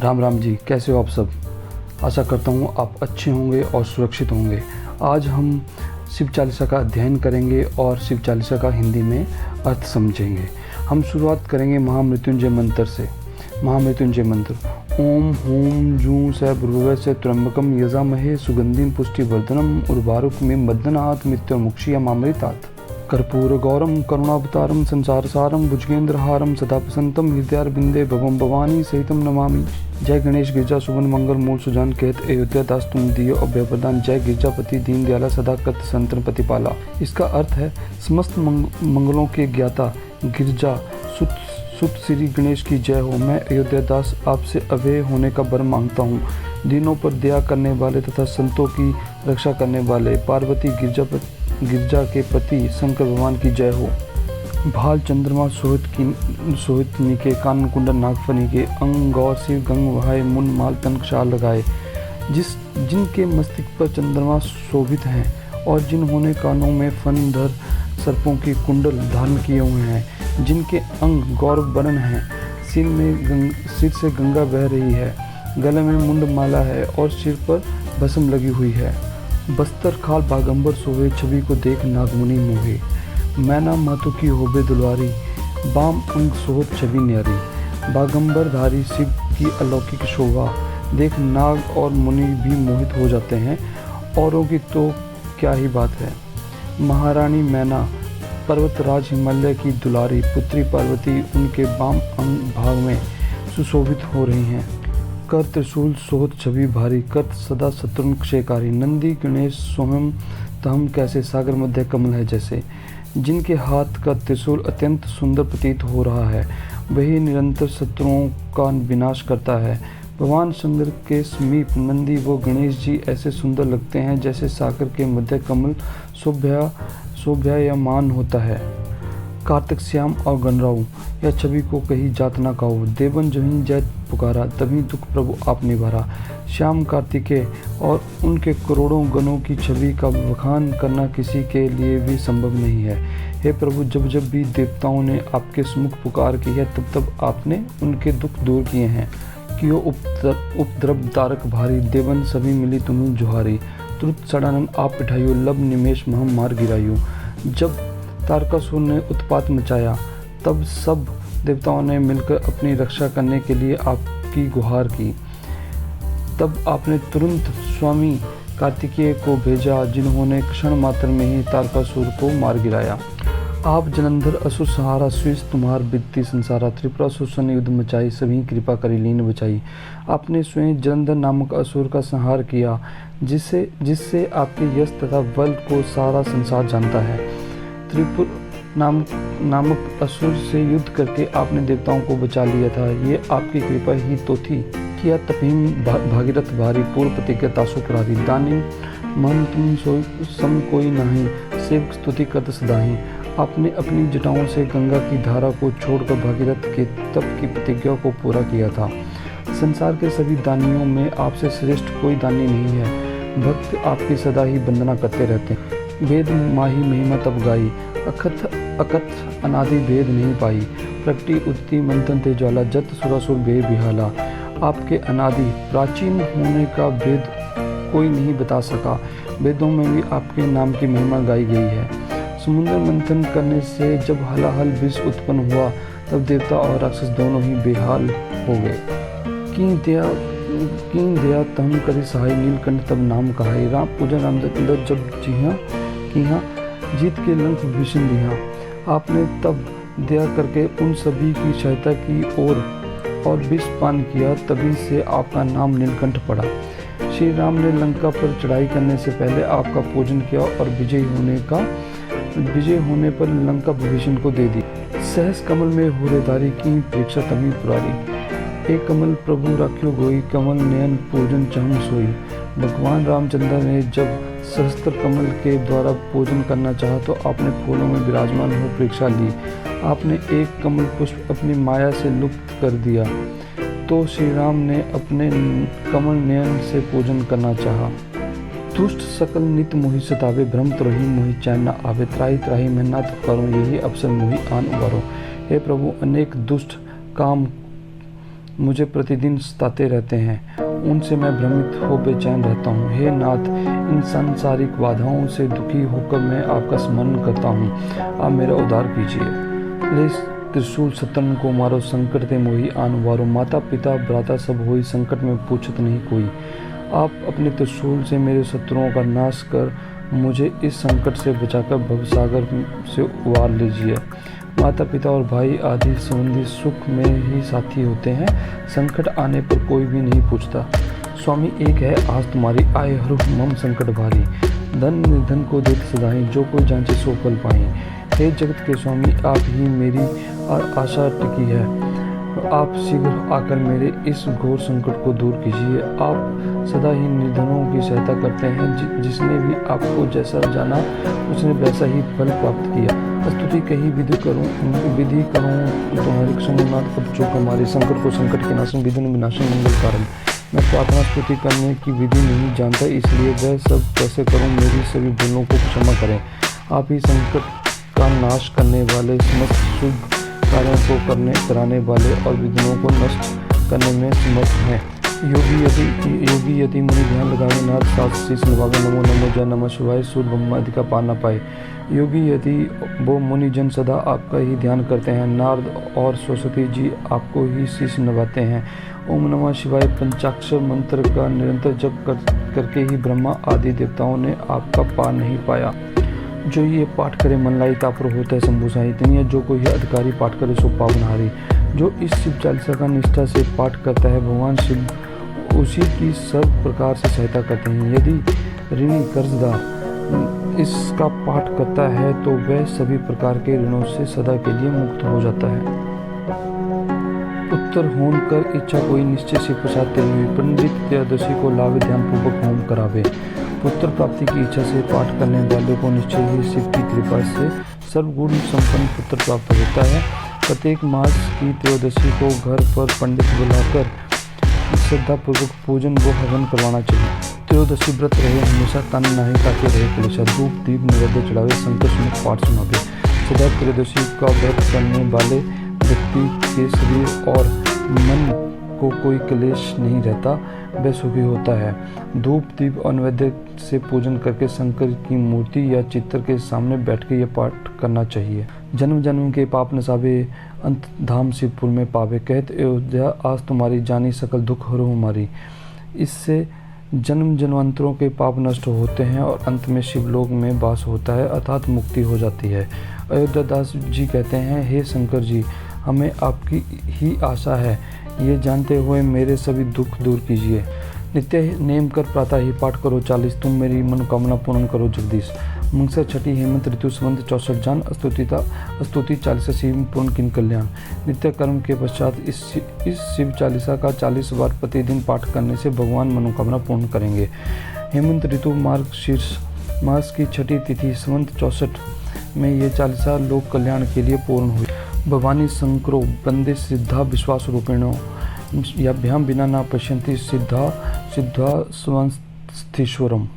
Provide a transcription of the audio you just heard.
राम राम जी, कैसे हो आप सब। आशा करता हूँ आप अच्छे होंगे और सुरक्षित होंगे। आज हम शिव चालीसा का अध्ययन करेंगे और शिव चालीसा का हिंदी में अर्थ समझेंगे। हम शुरुआत करेंगे महामृत्युंजय मंत्र से। महामृत्युंजय मंत्र: ओम हूं जूं स भ्रुवः स त्र्यंबकम यजामहे सुगंधिं पुष्टिवर्धनम उर्वारुकमिव बध्नात् मृत्युर्मुक्षीयमामृतात्। कर्पूरगौरम करुणावतारम संसारसारम भुजगेंद्रहारम सदा प्रसन्नतम हृदयारविंदे भगवं भवानी सहितम नमामि। जय गणेश गिरजा सुवन मंगल मूल सुजान कहत अयोध्या दास तुम दियो अभय प्रदान। जय गिरजापति दीन दयाला सदा कत संतन प्रतिपाला। इसका अर्थ है समस्त मंगलों के ज्ञाता गिरजा सुत श्री गणेश की जय हो। मैं अयोध्या दास आपसे अभय होने का वर मांगता हूँ। दीनों पर दया करने वाले तथा संतों की रक्षा करने वाले पार्वती गिरजा के पति शंकर भगवान की जय हो। भाल चंद्रमा सोहित निके कानन कुंडल नागफनी के अंग गौर शिव गंग वहाय मुंड माल तन शाल लगाए। जिनके मस्तिष्क पर चंद्रमा शोभित हैं और जिन्होंने कानों में फनधर सर्पों की कुंडल धारण किए हुए हैं, जिनके अंग गौरव वर्ण हैं, सिर से गंगा बह रही है, गले में मुंड माला है और सिर पर भस्म लगी हुई है। बस्तर खाल बागंबर सोहे छवि को देख नागमुनि मोहे। मैना मातु की होबे दुलारी बाम अंग सोहत छवि न्यारी। बागंबर धारी शिव की अलौकिक शोभा देख नाग और मुनि भी मोहित हो जाते हैं, औरों की तो क्या ही बात है। महारानी मैना पर्वतराज हिमालय की दुलारी पुत्री पार्वती उनके बाम अंग भाग में सुशोभित हो रही हैं। कर त्रिशूल सोहत छवि भारी कर सदा शत्रुन क्षयकारी। नंदी गणेश सोहम तहम कैसे सागर मध्य कमल है जैसे। जिनके हाथ का त्रिशूल अत्यंत सुंदर प्रतीत हो रहा है, वही निरंतर शत्रुओं का विनाश करता है। भगवान शंकर के समीप नंदी व गणेश जी ऐसे सुंदर लगते हैं जैसे सागर के मध्य कमल शोभायमान होता है। कार्तिक श्याम और गणराऊ यह छवि को कही जात न काऊ। देवन जहीं जय पुकारा तभी दुख प्रभु आप निवारा। श्याम कार्तिकेय और उनके करोड़ों गणों की छवि का बखान करना किसी के लिए भी संभव नहीं है। हे प्रभु, जब जब भी देवताओं ने आपके सम्मुख पुकार की है तब तब आपने उनके दुख दूर किए हैं। कियो उपद्रव तारक भारी देवन सभी मिली तुम्हें जुहारी। तुरंत सड़ानन आप पिठाइयो लब निमेश महम मार गिराइयो। जब तारकासुर ने उत्पात मचाया तब सब देवताओं ने मिलकर अपनी रक्षा करने के लिए आपकी गुहार की। तब आपने तुरंत स्वामी कार्तिकेय को भेजा, जिन्होंने क्षण मात्र में ही तारकासुर को मार गिराया। आप जलंधर असुर सहारा स्वीस तुम्हार बिदती संसारा। त्रिपुरासुर सन युद्ध मचाई सभी कृपा करी लीन बचाई। आपने स्वयं जलंधर नामक असुर का संहार किया, जिससे आपके यश तथा बल को सारा संसार जानता है। त्रिपुर नामक असुर से युद्ध करके आपने देवताओं को बचा लिया था। ये आपकी कृपा ही तो थी। किया तपहिम भागीरथ भारी पूर्व प्रतिज्ञा तासु पुरारी। दानी मन तुम सम कोई नाही सेवक स्तुति करत सदाही। आपने अपनी जटाओं से गंगा की धारा को छोड़कर भागीरथ के तप की प्रतिज्ञा को पूरा किया था। संसार के सभी दानियों में आपसे श्रेष्ठ कोई दानी नहीं है। भक्त आपकी सदा ही वंदना करते रहते हैं। वेद माही महिमा तब गाई अकथ अनादि भेद नहीं पाई। प्रकटी उठती मंथन ते ज्वाला जत सुरासुर भे बिहाला। आपके अनादि प्राचीन होने का भेद कोई नहीं बता सका। वेदों में भी आपके नाम की महिमा गाई गई है। समुद्र मंथन करने से जब हलाहल विष उत्पन्न हुआ तब देवता और राक्षस दोनों ही बेहाल हो गए। कीन दया तम करी सहाय नीलकंठ तब नाम कहाई। राम पूजन रामचंद्र जब किया जीत के लंक विभीषण दिया। आपने तब दया करके उन सभी की सहायता की और विष पान किया, तभी से आपका नाम नीलकंठ पड़ा। श्री राम ने लंका पर चढ़ाई करने से पहले आपका पूजन किया और विजय होने पर लंका विभीषण को दे दी। सहस कमल में होरेदारी की प्रेक्षा तभी पुरारी। एक कमल प्रभु राख्यो गोई कमल नयन पूजन चहम सोई। भगवान रामचंद्र ने जब सहस्त्र कमल के द्वारा पूजन करना चाहा तो आपने फूलों में विराजमान हो परीक्षा ली। आपने एक कमल पुष्प अपनी माया से लुप्त कर दिया तो श्री राम ने अपने कमल नयन से पूजन करना चाहा। दुष्ट सकल नित मोहि सतावे भ्रम त्रही मोहि चैन न आवे। त्राही त्राही मैं नाथ करूँ यही अवसर मोहि आन उबारो। हे प्रभु, अनेक दुष्ट काम मुझे प्रतिदिन सताते रहते हैं, उनसे मैं भ्रमित हो बेचैन रहता हूँ। हे नाथ, इन सांसारिक बाधाओं से दुखी होकर मैं आपका स्मरण करता हूँ, आप मेरा उद्धार कीजिए। ले त्रिशूल सतन को मारो, संकट ते मोही आन उबारो। माता पिता भ्राता सब होई, संकट में पूछत नहीं कोई। आप अपने त्रिशूल से मेरे शत्रुओं का नाश कर मुझे इस संकट से बचाकर भवसागर से उबार लीजिए। माता पिता और भाई आदि संबंधी सुख में ही साथी होते हैं, संकट आने पर कोई भी नहीं पूछता। स्वामी एक है आस तुम्हारी, आए हरु मम संकट भारी। धन निर्धन को देत सदाई, जो कोई जांचे सो फल पाई। हे जगत के स्वामी, आप ही मेरी आशा टिकी है, आप शीघ्र आकर मेरे इस घोर संकट को दूर कीजिए। आप सदा ही निर्धनों की सहायता करते हैं, जिसने भी आपको जैसा जाना उसने वैसा ही फल प्राप्त किया। स्तुति कही विधि करूं तुम्हारे क्षमनाथ कब चूक हमारे। संकट को संकट के नाशन, विधि विनाशन मंगल कारण। मैं प्रार्थना स्तुति करने की विधि नहीं जानता, इसलिए वह सब कैसे करूं। मेरी सभी भूलों को क्षमा करें। आप ही संकट का नाश करने वाले, समस्त शुभ कार्यों को कराने वाले और विघ्नों को नष्ट करने में समर्थ हैं। योगी यदि मुनि ध्यान लगावे, नाथ साथ शीश नवावे। नमो नमो जय नमः शिवाय, सूर्य ब्रह्मा आदि का पार न पाए। योगी यदि वो मुनि जन सदा आपका ही ध्यान करते हैं, नारद और सरस्वती जी आपको ही शीश नवाते हैं। ओम नमः शिवाय पंचाक्षर मंत्र का निरंतर जप करके ही ब्रह्मा आदि देवताओं ने आपका पार नहीं पाया। जो ये पाठ करे मन लाई, तापर होता है शंभु साई। दुनिया जो कोई अधिकारी पाठ करे सो पावनहारी। जो इस शिव चालीसा का निष्ठा से पाठ करता है, भगवान शिव उसी की सब प्रकार से सहायता करते हैं। यदि ऋणी कर्जदार इसका पाठ करता है तो वह सभी प्रकार के ऋणों से सदा के लिए मुक्त हो जाता है। उत्तर होम कर इच्छा कोई निश्चय से प्रसादते हुए, पंडित त्रयोदशी को लावे ध्यान पूर्वक होम करावे। पुत्र प्राप्ति की इच्छा से पाठ करने वालों को निश्चय ही शिव की कृपा से सर्वगुण संपन्न पुत्र प्राप्त होता है। प्रत्येक मास की त्रयोदशी को घर पर पंडित बुलाकर श्रद्धा पूर्वक पूजन व हवन करवाना चाहिए। त्रयोदशी व्रत रहे हमेशा तन नहीं ताके रहे कलेशा। धूप दीप नैवेद्य चढ़ावे, संकट सुनक पाठ सुनावे। सदा त्रयोदशी का व्रत करने वाले व्यक्ति के शरीर और मन को कोई क्लेश नहीं रहता, वह सुखी होता है। धूप दीप और नैवेद्य से पूजन करके शंकर की मूर्ति या चित्र के सामने बैठ के यह पाठ करना चाहिए। जन्म जन्म के पाप नसावे, अंत धाम शिवपुर में पावे। कहत अयोध्या आज तुम्हारी, जानी सकल दुख हरो हमारी। इससे जन्म जन्मांतरों के पाप नष्ट होते हैं और अंत में शिवलोक में वास होता है, अर्थात मुक्ति हो जाती है। अयोध्या दास जी कहते हैं, हे शंकर जी, हमें आपकी ही आशा है, ये जानते हुए मेरे सभी दुख दूर कीजिए। नित्य नेम कर प्रातः ही पाठ करो 40, तुम मेरी मनोकामना पूर्ण करो जगदीश। मंगसा छठी हेमंत ऋतु संवत 64 जान, स्तुति 40 शिव पूर्ण किन कल्याण। नित्य कर्म के पश्चात इस शिव चालीसा का 40 बार प्रतिदिन पाठ करने से भगवान मनोकामना पूर्ण करेंगे। हेमंत ऋतु मार्गशीर्ष मास की छठी तिथि संवत 64 में ये चालीसा लोक कल्याण के लिए पूर्ण हुई। भवानी शंकरो वंदे सिद्धा विश्वास रूपिणो, याभ्याम बिना न पश्यन्ति सिद्धा सिद्धा स्वंस्थीश्वरम।